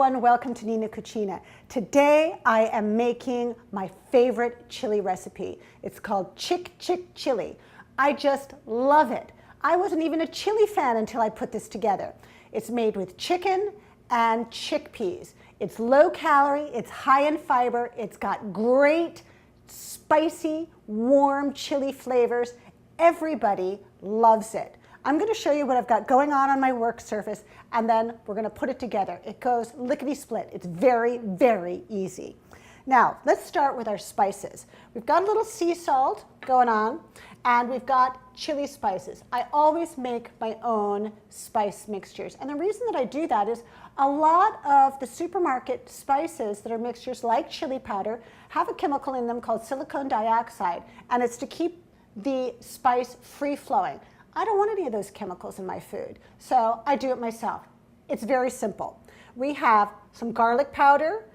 everyone, welcome to Nina Cucina. Today I am making my favorite chili recipe. It's called Chick Chili. I just love it. I wasn't even a chili fan until I put this together. It's made with chicken and chickpeas. It's low calorie, it's high in fiber, it's got great spicy, warm chili flavors. Everybody loves it. I'm going to show you what I've got going on my work surface, and then we're going to put it together. It goes lickety-split. It's very, very easy. Now, let's start with our spices. We've got a little sea salt going on, and we've got chili spices. I always make my own spice mixtures, and the reason that I do that is a lot of the supermarket spices that are mixtures like chili powder have a chemical in them called silicone dioxide, and it's to keep the spice free-flowing. I don't want any of those chemicals in my food, so I do it myself. It's very simple. We have some garlic powder,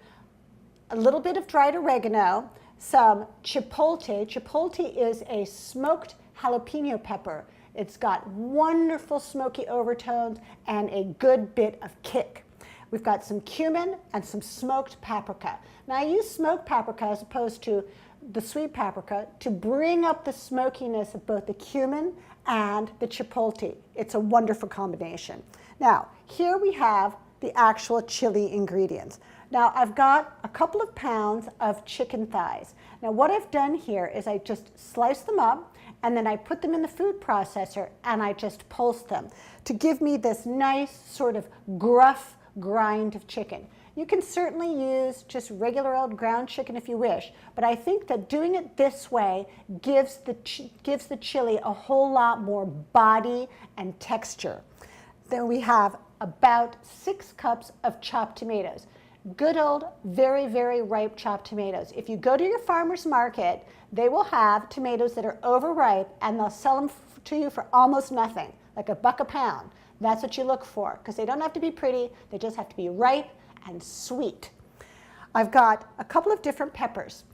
a little bit of dried oregano, some chipotle. Chipotle is a smoked jalapeno pepper. It's got wonderful smoky overtones and a good bit of kick. We've got some cumin and some smoked paprika. Now I use smoked paprika as opposed to the sweet paprika to bring up the smokiness of both the cumin and the chipotle. It's a wonderful combination. Now, here we have the actual chili ingredients. Now, I've got a couple of pounds of chicken thighs. Now, what I've done here is I just slice them up, and then I put them in the food processor, and I just pulse them to give me this nice sort of gruff grind of chicken. You can certainly use just regular old ground chicken if you wish, but I think that doing it this way gives the chili a whole lot more body and texture. Then we have about 6 cups of chopped tomatoes. Good old, very, very ripe chopped tomatoes. If you go to your farmer's market, they will have tomatoes that are overripe, and they'll sell them to you for almost nothing, like $1 a pound. That's what you look for, because they don't have to be pretty, they just have to be ripe and sweet. I've got a couple of different peppers.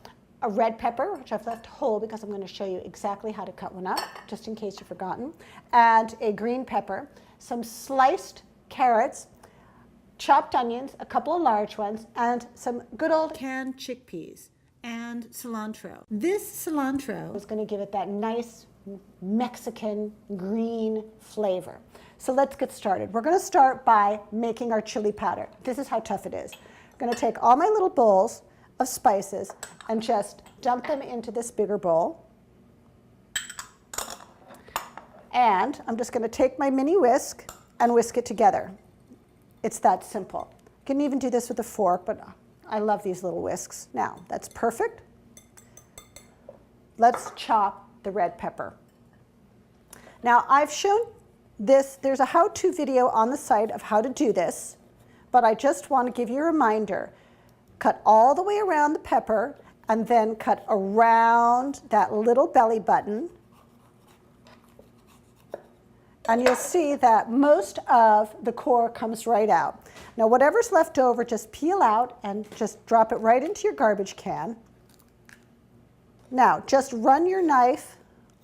A red pepper, which I've left whole because I'm going to show you exactly how to cut one up, just in case you've forgotten, and a green pepper, some sliced carrots, chopped onions, a couple of large ones, and some good old canned chickpeas and cilantro. This cilantro is going to give it that nice Mexican green flavor. So let's get started. We're going to start by making our chili powder. This is how tough it is. I'm going to take all my little bowls of spices and just dump them into this bigger bowl. And I'm just going to take my mini whisk and whisk it together. It's that simple. You can even do this with a fork, but I love these little whisks. Now, that's perfect. Let's chop the red pepper. Now, I've shown this, there's a how-to video on the site of how to do this, but I just want to give you a reminder. Cut all the way around the pepper and then cut around that little belly button. And you'll see that most of the core comes right out. Now, whatever's left over, just peel out and just drop it right into your garbage can. Now, just run your knife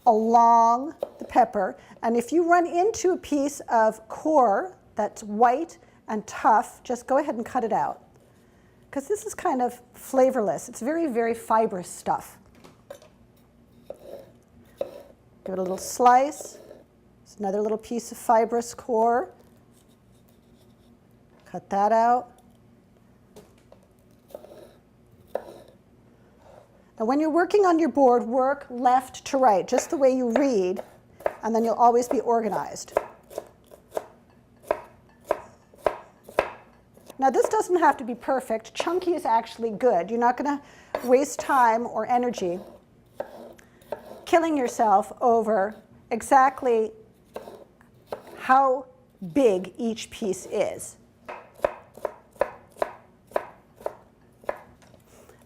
along the pepper, and if you run into a piece of core that's white and tough, just go ahead and cut it out, because this is kind of flavorless. It's very, very fibrous stuff. Give it a little slice. It's another little piece of fibrous core. Cut that out. Now, when you're working on your board, work left to right, just the way you read, and then you'll always be organized. Now, this doesn't have to be perfect. Chunky is actually good. You're not going to waste time or energy killing yourself over exactly how big each piece is.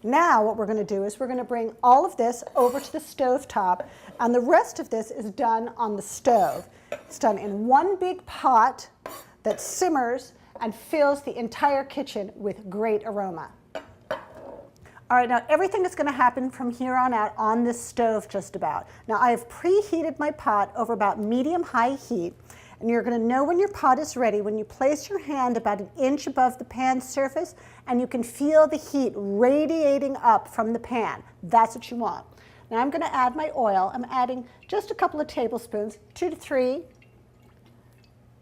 Now what we're going to do is we're going to bring all of this over to the stove top, and the rest of this is done on the stove. It's done in one big pot that simmers and fills the entire kitchen with great aroma. All right, now everything is going to happen from here on out on this stove just about. Now I have preheated my pot over about medium-high heat, And you're going to know when your pot is ready when you place your hand about an inch above the pan surface and you can feel the heat radiating up from the pan. That's what you want. Now I'm going to add my oil. I'm adding just a couple of tablespoons, 2 to 3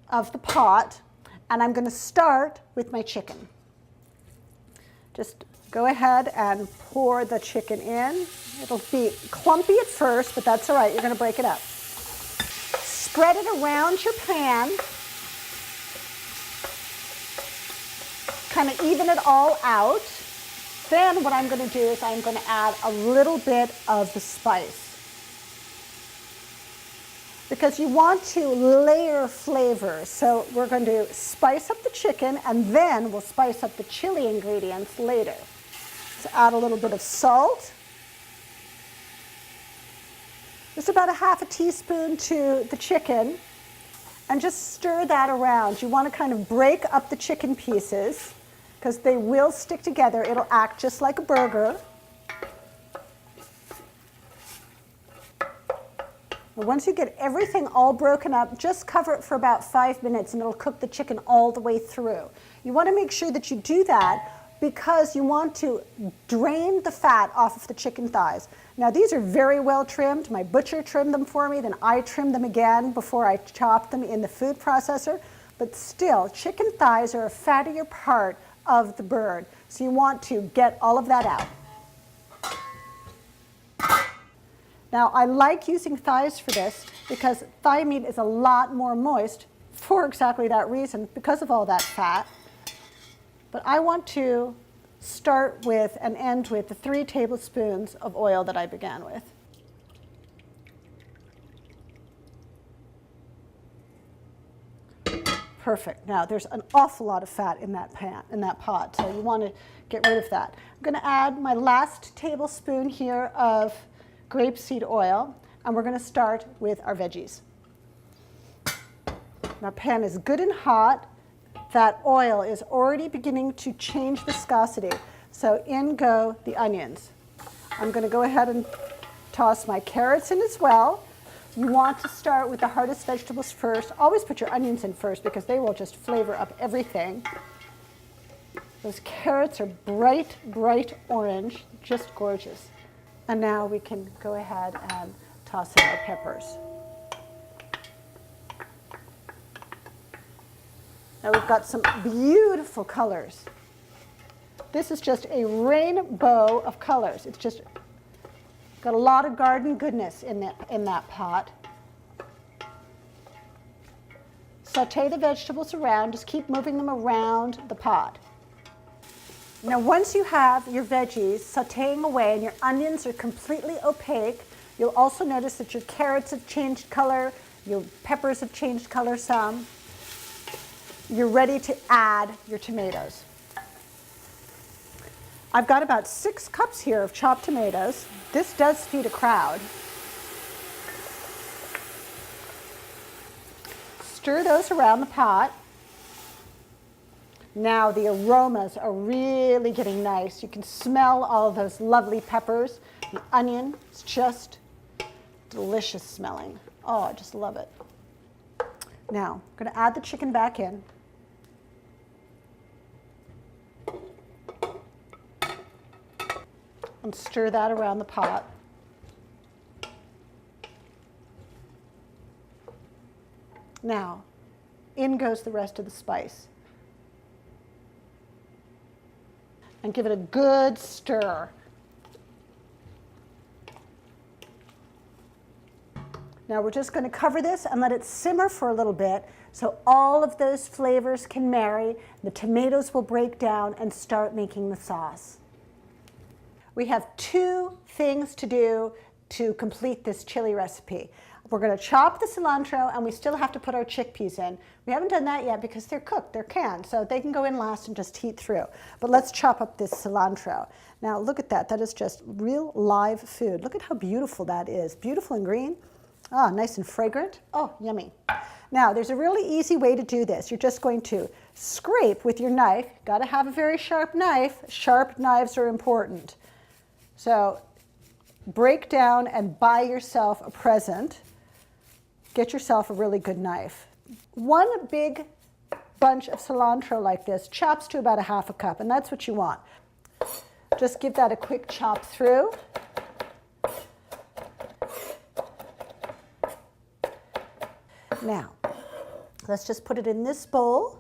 of the pot, and I'm going to start with my chicken. Just go ahead and pour the chicken in. It'll be clumpy at first, but that's all right. You're going to break it up. Spread it around your pan. Kind of even it all out. Then what I'm going to do is I'm going to add a little bit of the spice. Because you want to layer flavors. So we're going to spice up the chicken and then we'll spice up the chili ingredients later. So add a little bit of salt. Just about a half a teaspoon to the chicken and just stir that around. You want to kind of break up the chicken pieces because they will stick together. It'll act just like a burger. And once you get everything all broken up, just cover it for about 5 minutes and it'll cook the chicken all the way through. You want to make sure that you do that because you want to drain the fat off of the chicken thighs. Now these are very well trimmed. My butcher trimmed them for me, then I trimmed them again before I chopped them in the food processor. But still, chicken thighs are a fattier part of the bird. So you want to get all of that out. Now I like using thighs for this because thigh meat is a lot more moist for exactly that reason, because of all that fat. But I want to start with and end with the 3 tablespoons of oil that I began with. Perfect. Now there's an awful lot of fat in that pot, so you want to get rid of that. I'm going to add my last tablespoon here of grapeseed oil, and we're going to start with our veggies. Our pan is good and hot. That oil is already beginning to change viscosity. So in go the onions. I'm going to go ahead and toss my carrots in as well. You want to start with the hardest vegetables first. Always put your onions in first because they will just flavor up everything. Those carrots are bright, bright orange, just gorgeous. And now we can go ahead and toss in our peppers. Now we've got some beautiful colors. This is just a rainbow of colors. It's just got a lot of garden goodness in that pot. Saute the vegetables around. Just keep moving them around the pot. Now once you have your veggies sauteing away and your onions are completely opaque, you'll also notice that your carrots have changed color, your peppers have changed color some. You're ready to add your tomatoes. I've got about 6 cups here of chopped tomatoes. This does feed a crowd. Stir those around the pot. Now the aromas are really getting nice. You can smell all of those lovely peppers. The onion is just delicious smelling. Oh, I just love it. Now, I'm going to add the chicken back in. And stir that around the pot. Now, in goes the rest of the spice. And give it a good stir. Now we're just going to cover this and let it simmer for a little bit so all of those flavors can marry. The tomatoes will break down and start making the sauce. We have 2 things to do to complete this chili recipe. We're going to chop the cilantro and we still have to put our chickpeas in. We haven't done that yet because they're cooked, they're canned, so they can go in last and just heat through. But let's chop up this cilantro. Now look at that, that is just real live food. Look at how beautiful that is. Beautiful and green. Ah, nice and fragrant. Oh, yummy. Now there's a really easy way to do this. You're just going to scrape with your knife. Got to have a very sharp knife. Sharp knives are important. So break down and buy yourself a present. Get yourself a really good knife. One big bunch of cilantro like this chops to about 1/2 cup, and that's what you want. Just give that a quick chop through. Now, let's just put it in this bowl.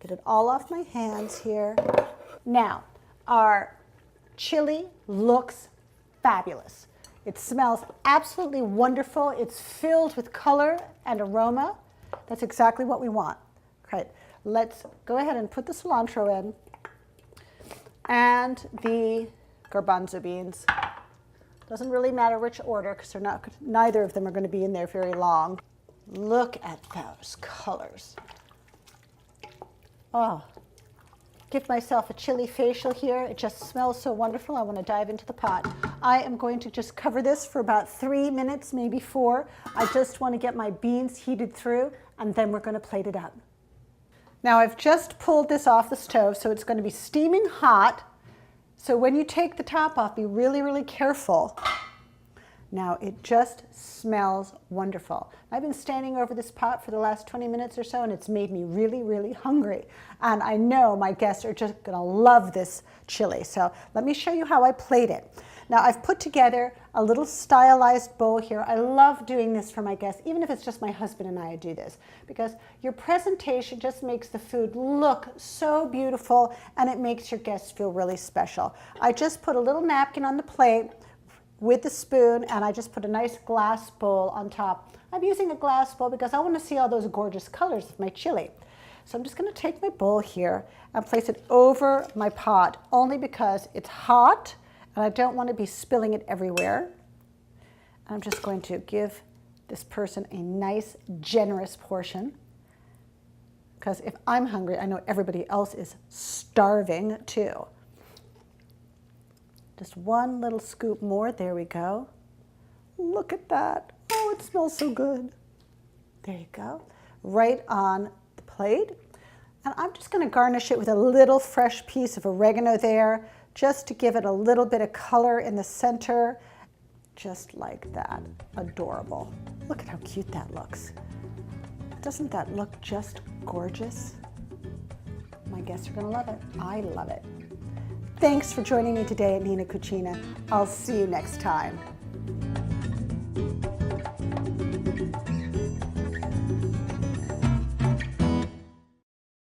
Get it all off my hands here. Now, our chili looks fabulous. It smells absolutely wonderful. It's filled with color and aroma. That's exactly what we want. Okay, let's go ahead and put the cilantro in and the garbanzo beans. Doesn't really matter which order because neither of them are going to be in there very long. Look at those colors. Oh, give myself a chili facial here. It just smells so wonderful. I want to dive into the pot. I am going to just cover this for about 3 minutes, maybe 4. I just want to get my beans heated through, and then we're going to plate it up. Now I've just pulled this off the stove, so it's going to be steaming hot. So when you take the top off, be really, really careful. Now it just smells wonderful. I've been standing over this pot for the last 20 minutes or so, and it's made me really, really hungry. And I know my guests are just gonna love this chili. So let me show you how I plate it. Now I've put together a little stylized bowl here. I love doing this for my guests, even if it's just my husband and I do this, because your presentation just makes the food look so beautiful, and it makes your guests feel really special. I just put a little napkin on the plate with the spoon, and I just put a nice glass bowl on top. I'm using a glass bowl because I want to see all those gorgeous colors of my chili. So I'm just going to take my bowl here and place it over my pot, only because it's hot and I don't want to be spilling it everywhere. And I'm just going to give this person a nice, generous portion, because if I'm hungry, I know everybody else is starving too. Just one little scoop more. There we go. Look at that. Oh, it smells so good. There you go. Right on the plate. And I'm just going to garnish it with a little fresh piece of oregano there, just to give it a little bit of color in the center. Just like that. Adorable. Look at how cute that looks. Doesn't that look just gorgeous? My guests are going to love it. I love it. Thanks for joining me today at Nina Cucina. I'll see you next time.